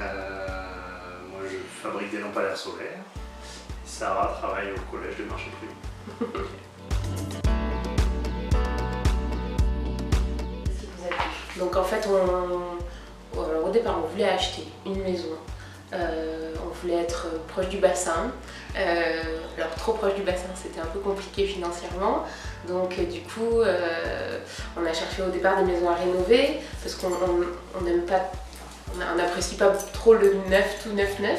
Moi je fabrique des lampadaires solaires. Sarah travaille au collège de Marché-Privy. Qu'est-ce qui vous a plu? Donc en fait, alors, au départ, on voulait acheter une maison. On voulait être proche du bassin. Alors trop proche du bassin, c'était un peu compliqué financièrement. Donc du coup, on a cherché au départ des maisons à rénover parce qu'on n'aime pas, on n'apprécie pas trop le neuf, tout neuf. Mais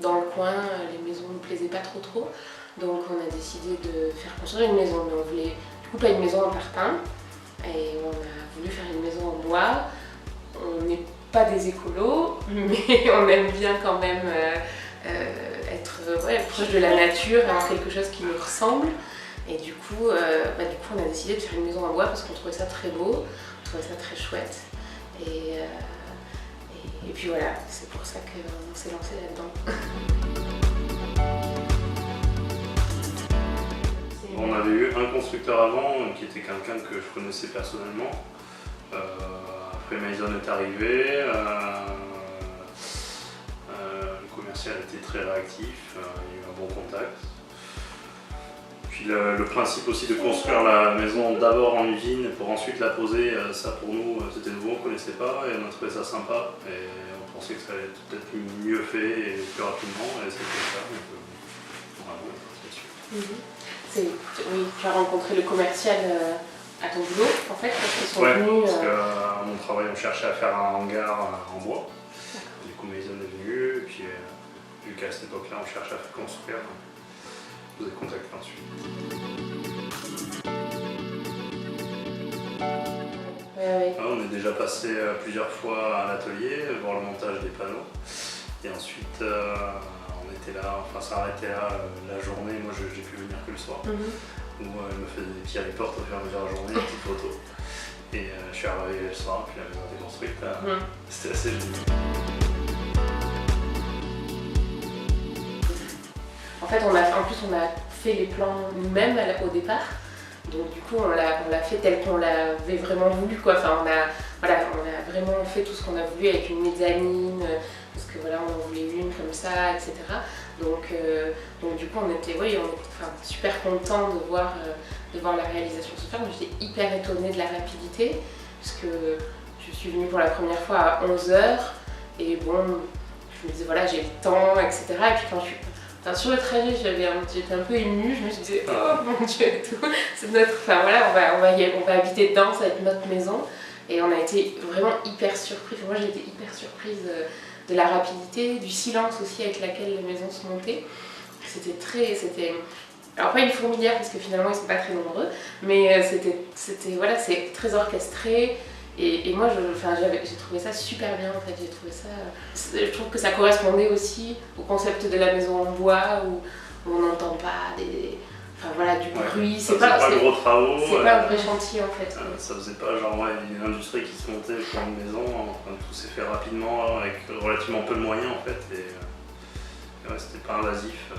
dans le coin, les maisons ne nous plaisaient pas trop. Donc on a décidé de faire construire une maison. Mais on voulait du coup pas une maison en parpaing. Et on a voulu faire une maison en bois. On n'est pas des écolos, mais on aime bien quand même être proche de la nature, avoir quelque chose qui nous ressemble. Et du coup, on a décidé de faire une maison en bois parce qu'on trouvait ça très beau, on trouvait ça très chouette. Et puis voilà, c'est pour ça qu'on s'est lancé là-dedans. On avait eu un constructeur avant qui était quelqu'un que je connaissais personnellement. Après Maison est arrivé, le commercial était très réactif, il y a eu un bon contact. Puis le principe aussi de construire la maison d'abord en usine pour ensuite la poser, ça pour nous c'était nouveau, on ne connaissait pas et on a trouvé ça sympa et on pensait que ça allait être peut-être mieux fait et plus rapidement et c'était ça, donc bravo là-dessus. Oui, tu as rencontré le commercial à ton boulot en fait parce qu'ils sont venus. Parce qu'à mon travail on cherchait à faire un hangar en bois. Du coup Maison est venu et puis vu qu'à cette époque-là on cherchait à construire, vous avez contacté ensuite. On est déjà passé plusieurs fois à l'atelier, voir le montage des panneaux. Et ensuite on était là, enfin ça arrêtait là la journée, moi j'ai pu venir que le soir. Où elle me faisait des pieds à les portes au fur et à mesure de la journée, des petites photos. Et je suis arrivé le soir, puis la maison était construite. C'était assez génial. En fait, on a fait les plans nous-mêmes au départ. Donc du coup, on l'a fait tel qu'on l'avait vraiment voulu, quoi. Enfin, on a vraiment fait tout ce qu'on a voulu avec une mezzanine, parce que voilà, on en voulait une comme ça, etc. Donc du coup, on était super contents de voir la réalisation se faire. J'étais hyper étonnée de la rapidité, parce que je suis venue pour la première fois à 11h, et bon, je me disais voilà, j'ai le temps, etc. Et puis quand sur le trajet, j'étais un peu émue, je me suis dit oh mon Dieu et tout, c'est notre, enfin voilà, on va habiter dedans, ça va être notre maison. Et on a été vraiment hyper surpris, moi j'ai été hyper surprise de la rapidité, du silence aussi avec laquelle les maisons se montaient. C'était alors pas une fourmilière parce que finalement ils sont pas très nombreux, mais c'est très orchestré. Et moi, j'ai trouvé ça super bien en fait. Je trouve que ça correspondait aussi au concept de la maison en bois où on n'entend pas du bruit. C'est pas gros travaux. C'est pas un vrai chantier en fait. Ça faisait pas genre une industrie qui se montait pour une maison. Enfin, tout s'est fait rapidement avec relativement peu de moyens en fait. Et c'était pas invasif.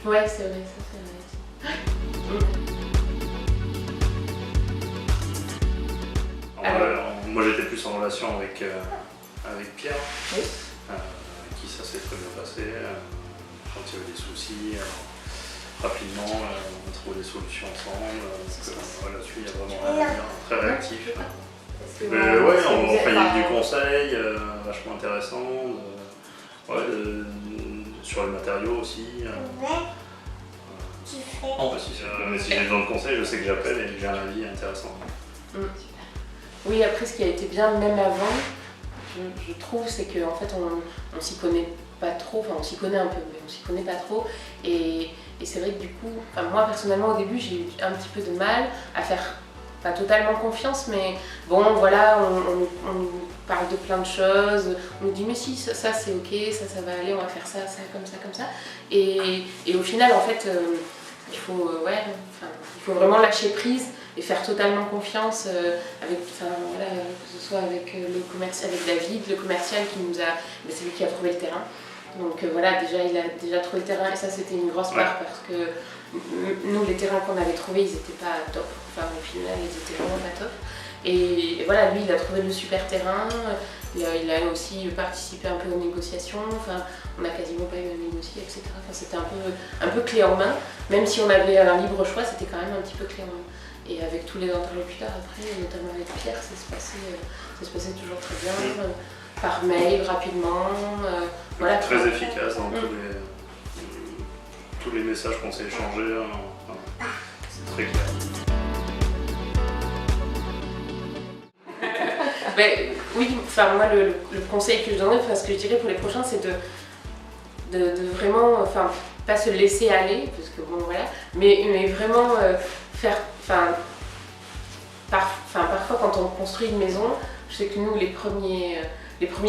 Ouais, c'est vrai, ça c'est vrai. Moi j'étais plus en relation avec Pierre, oui. avec qui ça s'est très bien passé. Quand il y avait des soucis, rapidement on a trouvé des solutions ensemble. Là-dessus il y a vraiment un lien très réactif. Il y a eu du conseil vachement intéressant, sur les matériaux aussi. Si j'ai besoin de conseils, je sais que j'appelle et j'ai un avis intéressant. Oui, après ce qui a été bien même avant, je trouve, c'est qu'en fait on s'y connaît pas trop, enfin on s'y connaît un peu, mais on s'y connaît pas trop. Et c'est vrai que du coup, moi personnellement au début j'ai eu un petit peu de mal à faire, pas totalement confiance, mais bon voilà, on nous parle de plein de choses, on nous dit mais si ça c'est ok, ça va aller, on va faire ça comme ça. Et au final en fait il faut vraiment lâcher prise et faire totalement confiance que ce soit avec le commercial, avec David, le commercial qui nous a, c'est lui qui a trouvé le terrain. Donc déjà il a déjà trouvé le terrain et ça c'était une grosse part parce que nous les terrains qu'on avait trouvés ils étaient pas top, enfin au final ils étaient vraiment pas top. Et voilà, lui il a trouvé le super terrain, il a aussi participé un peu aux négociations, enfin, on n'a quasiment pas eu à négocier, etc. Enfin, c'était un peu clé en main, même si on avait un libre choix, c'était quand même un petit peu clé en main. Et avec tous les interlocuteurs après, notamment avec Pierre, ça se passait toujours très bien, par mail, rapidement. Voilà, très efficace dans tous les messages qu'on s'est échangés, c'est très clair. Ben, oui, enfin moi le conseil que je donnerais, enfin ce que je dirais pour les prochains, c'est de vraiment, enfin pas se laisser aller, parce que bon voilà, mais vraiment faire, parfois quand on construit une maison, je sais que nous les premiers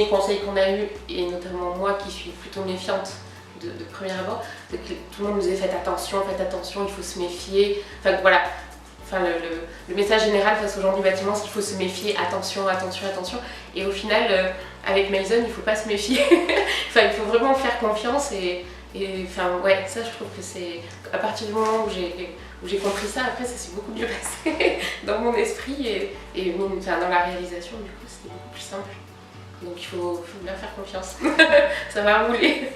conseils qu'on a eus, et notamment moi qui suis plutôt méfiante de premier abord, c'est que tout le monde nous disait faites attention, il faut se méfier, enfin voilà. Enfin, le message général face aux gens du bâtiment, c'est qu'il faut se méfier, attention, attention, attention. Et au final, avec Maison, il ne faut pas se méfier. Enfin, il faut vraiment faire confiance. Et enfin, ouais, ça, je trouve que c'est à partir du moment où j'ai compris ça, après, ça s'est beaucoup mieux passé dans mon esprit et enfin, dans la réalisation. Du coup, c'était beaucoup plus simple. Donc, il faut bien faire confiance. Ça va rouler.